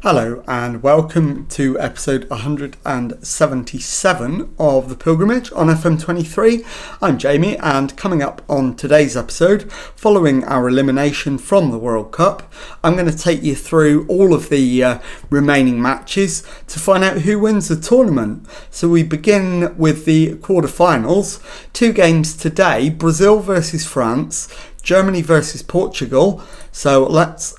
Hello and welcome to episode 177 of The Pilgrimage on FM23. I'm Jamie, and coming up on today's episode, following our elimination from the World Cup, I'm going to take you through all of the remaining matches to find out who wins the tournament. So we begin with the quarterfinals. Two games today: Brazil versus France, Germany versus Portugal. So let's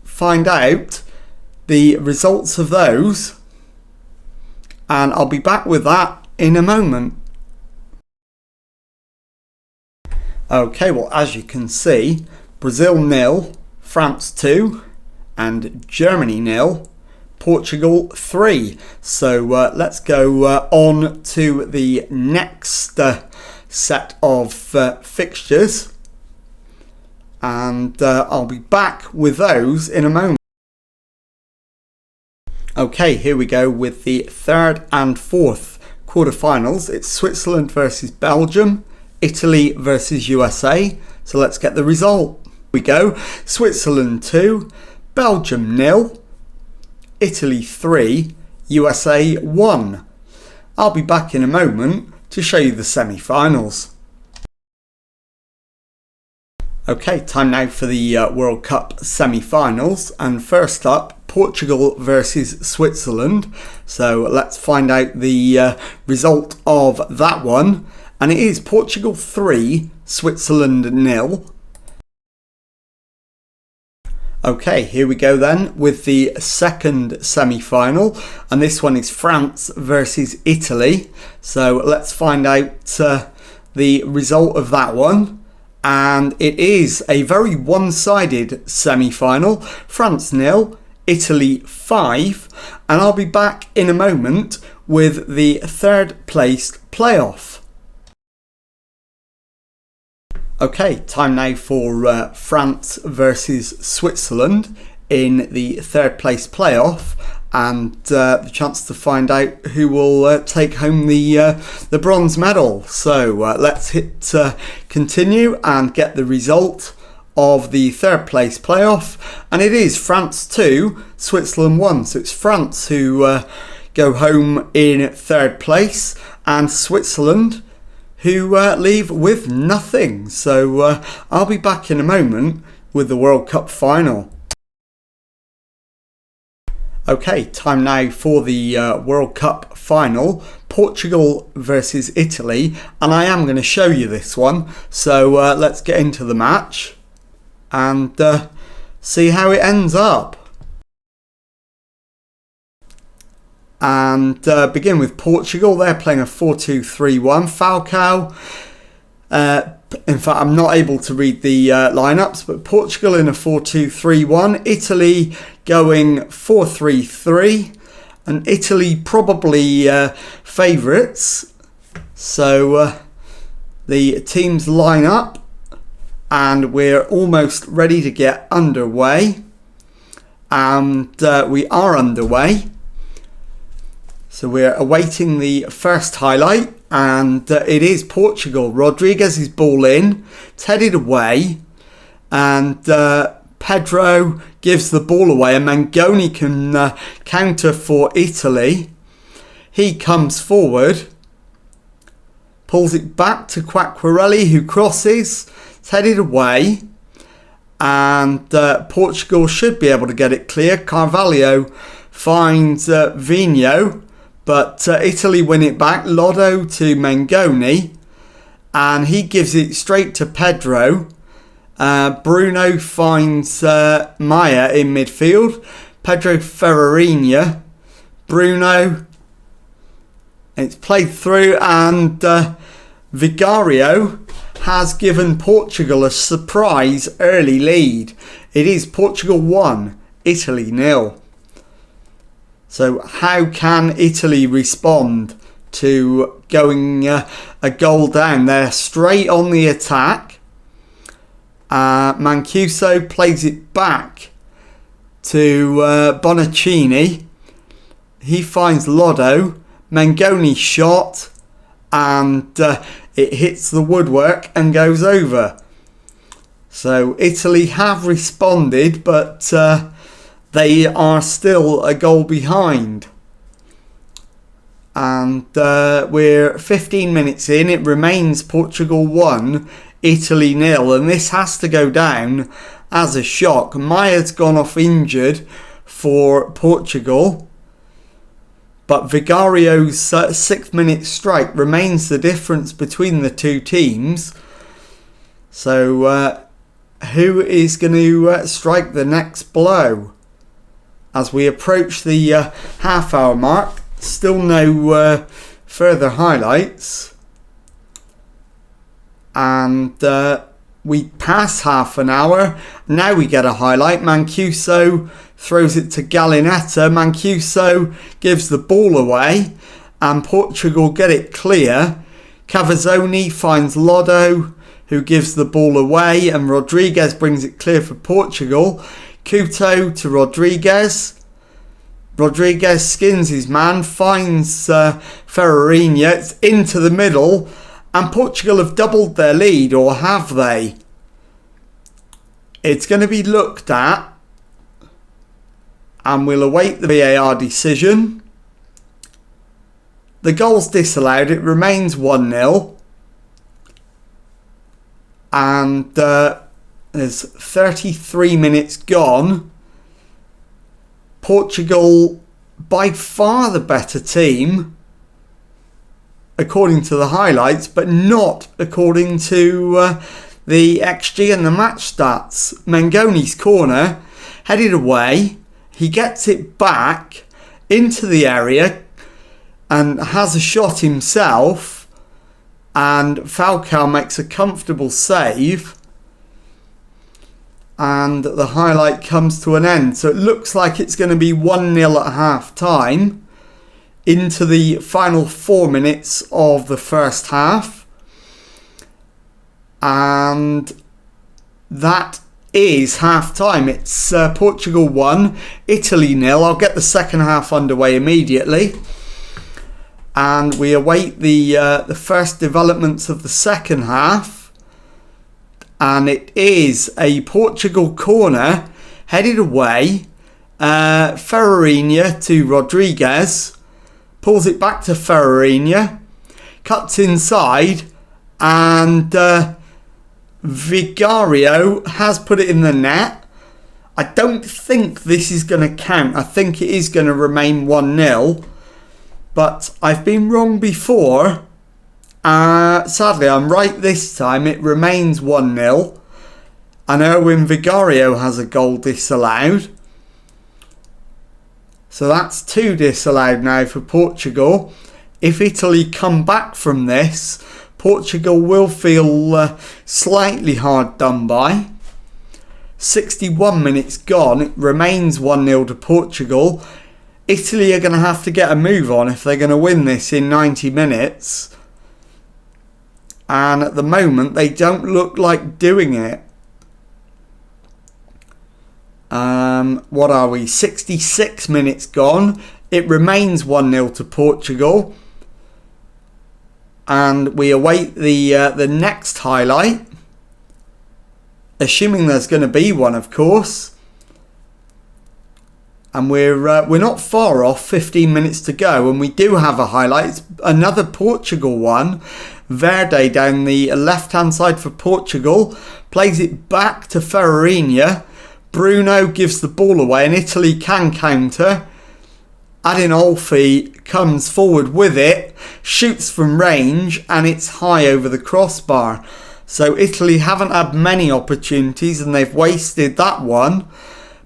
find out the results of those, and I'll be back with that in a moment. Okay, well, as you can see, Brazil 0, France 2, and Germany 0, Portugal 3. So let's go on to the next set of fixtures, and I'll be back with those in a moment. Okay, here we go with the third and fourth quarterfinals. It's Switzerland versus Belgium, Italy versus USA. So let's get the result. Here we go. Switzerland 2, Belgium 0, Italy 3, USA 1. I'll be back in a moment to show you the semi-finals. Okay, time now for the World Cup semi-finals, and first up, Portugal versus Switzerland. So let's find out the result of that one, and it is Portugal 3, Switzerland 0. Okay, here we go then with the second semi-final, and this one is France versus Italy. So let's find out the result of that one. And it is a very one-sided semi-final. France 0, Italy 5. And I'll be back in a moment with the third placed playoff. Okay, time now for France versus Switzerland in the third place playoff, and the chance to find out who will take home the bronze medal. So let's hit continue and get the result of the third place playoff, and it is France 2, Switzerland 1. So it's France who go home in third place, and Switzerland who leave with nothing. So I'll be back in a moment with the World Cup final. Okay, time now for the World Cup final, Portugal versus Italy, and I am going to show you this one. So let's get into the match and see how it ends up. And begin with Portugal. They're playing a 4-2-3-1. Falcao. In fact, I'm not able to read the lineups, but Portugal in a 4-2-3-1. Italy going 4-3-3. And Italy probably favourites. So the teams line up, and we're almost ready to get underway. And we are underway. So we're awaiting the first highlight, and it is Portugal. Rodriguez's ball in, it's headed away, and Pedro gives the ball away, and Mangoni can counter for Italy. He comes forward, pulls it back to Quacquarelli, who crosses, it's headed away, and Portugal should be able to get it clear. Carvalho finds Vinho, but Italy win it back. Loddo to Mangoni, and he gives it straight to Pedro. Bruno finds Maya in midfield. Pedro Ferreirinha, Bruno. It's played through, and Vigario has given Portugal a surprise early lead. It is Portugal 1, Italy 0. So how can Italy respond to going a goal down? They're straight on the attack. Mancuso plays it back to Bonaccini. He finds Loddo. Mangoni shot, and it hits the woodwork and goes over. So Italy have responded, but they are still a goal behind. And we're 15 minutes in. It remains Portugal 1, Italy 0. And this has to go down as a shock. Maya's gone off injured for Portugal. But Vigario's 6th-minute strike remains the difference between the two teams. So who is going to strike the next blow? As we approach the half-hour mark, still no further highlights. And we pass half an hour. Now we get a highlight. Mancuso throws it to Gallinetta. Mancuso gives the ball away. And Portugal get it clear. Cavazzoni finds Loddo, who gives the ball away. And Rodriguez brings it clear for Portugal. Couto to Rodriguez. Rodriguez skins his man, finds Ferreirinha. It's into the middle, and Portugal have doubled their lead, or have they? It's going to be looked at, and we'll await the VAR decision. The goal's disallowed. It remains 1-0, and there's 33 minutes gone. Portugal, by far the better team, according to the highlights, but not according to the XG and the match stats. Mengoni's corner, headed away. He gets it back into the area and has a shot himself. And Falcao makes a comfortable save. And the highlight comes to an end. So it looks like it's going to be 1-0 at half time into the final 4 minutes of the first half. And that is half time. It's Portugal 1, Italy 0. I'll get the second half underway immediately. And we await the first developments of the second half. And it is a Portugal corner headed away. Ferreirinha to Rodriguez. Pulls it back to Ferreirinha. Cuts inside. And Vigario has put it in the net. I don't think this is going to count. I think it is going to remain 1-0. But I've been wrong before. Sadly, I'm right this time. It remains 1-0. And Erwin Vigario has a goal disallowed. So that's 2 disallowed now for Portugal. If Italy come back from this, Portugal will feel slightly hard done by. 61 minutes gone. It remains 1-0 to Portugal. Italy are going to have to get a move on if they're going to win this in 90 minutes. And at the moment, they don't look like doing it. What are we? 66 minutes gone. It remains 1-0 to Portugal. And we await the next highlight. Assuming there's going to be one, of course. And we're not far off, 15 minutes to go. And we do have a highlight. It's another Portugal one. Verde down the left-hand side for Portugal. Plays it back to Ferreirinha. Bruno gives the ball away and Italy can counter. Adinolfi comes forward with it. Shoots from range and it's high over the crossbar. So Italy haven't had many opportunities and they've wasted that one.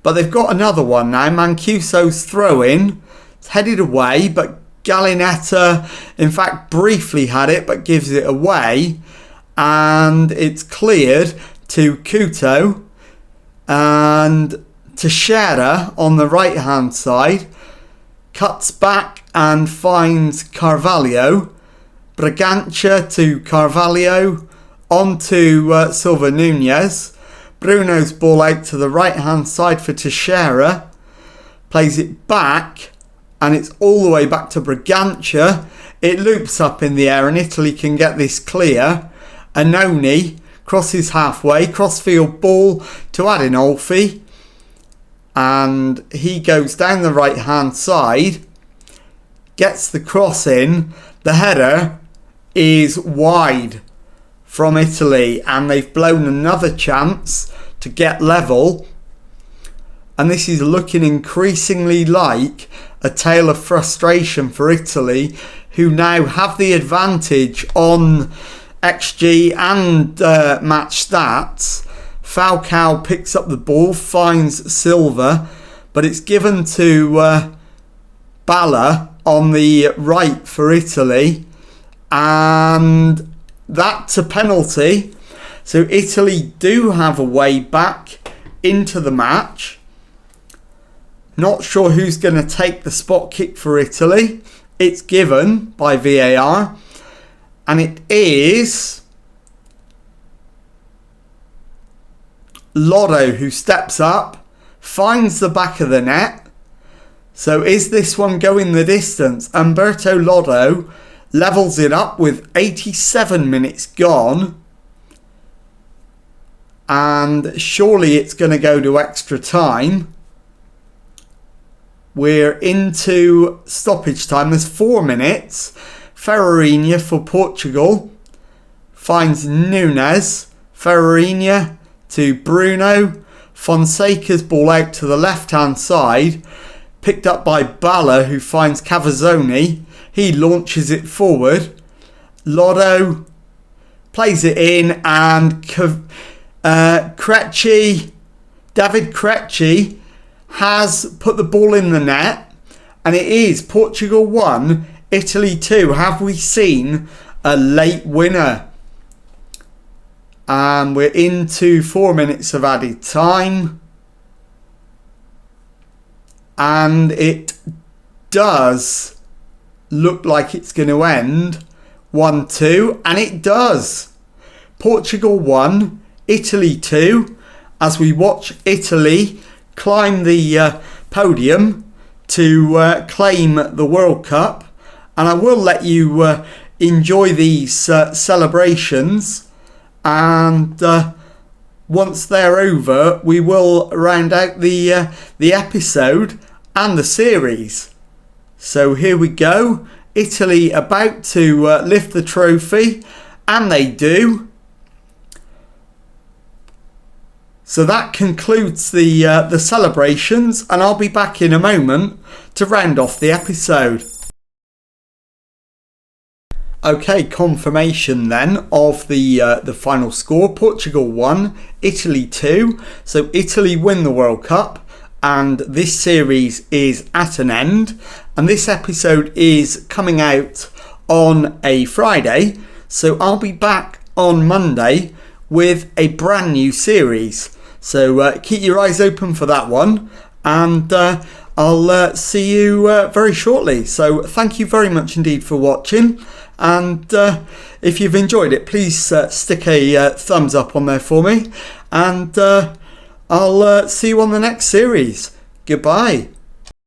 But they've got another one now. Mancuso's throw-in. It's headed away, but Gallinetta, in fact, briefly had it, but gives it away. And it's cleared to Couto. And Teixeira on the right-hand side. Cuts back and finds Carvalho. Bragança to Carvalho. On to Silva Nunez. Bruno's ball out to the right-hand side for Teixeira. Plays it back. And it's all the way back to Bragança. It loops up in the air and Italy can get this clear. Annoni crosses halfway. Crossfield ball to Adinolfi. and he goes down the right hand side, gets the cross in. The header is wide from Italy, and they've blown another chance to get level, and this is looking increasingly like a tale of frustration for Italy, who now have the advantage on XG and match stats. Falcao picks up the ball, finds Silva, but it's given to Balla on the right for Italy, and that's a penalty. So Italy do have a way back into the match. Not sure who's going to take the spot kick for Italy. It's given by VAR, and it is Lotto who steps up, finds the back of the net. So is this one going the distance? Umberto Lotto levels it up with 87 minutes gone, and surely it's going to go to extra time. We're into stoppage time. There's 4 minutes. Ferreirinha for Portugal finds Nunes. Ferreirinha to Bruno. Fonseca's ball out to the left hand side, picked up by Balla, who finds Cavazzoni. He launches it forward. Lotto plays it in, and David Krejci has put the ball in the net, and it is Portugal 1, Italy 2. Have we seen a late winner? And we're into 4 minutes of added time, and it does look like it's going to end 1-2, and it does. Portugal 1, Italy 2, as we watch Italy climb the podium to claim the World Cup. And I will let you enjoy these celebrations, and once they're over, we will round out the episode and the series. So here we go. Italy about to lift the trophy, and they do. So that concludes the celebrations, and I'll be back in a moment to round off the episode. Okay, confirmation then of the final score. Portugal 1, Italy 2. So Italy win the World Cup, and this series is at an end. And this episode is coming out on a Friday, so I'll be back on Monday with a brand new series. So keep your eyes open for that one, and I'll see you very shortly. So thank you very much indeed for watching, and if you've enjoyed it, please stick a thumbs up on there for me, and I'll see you on the next series. Goodbye.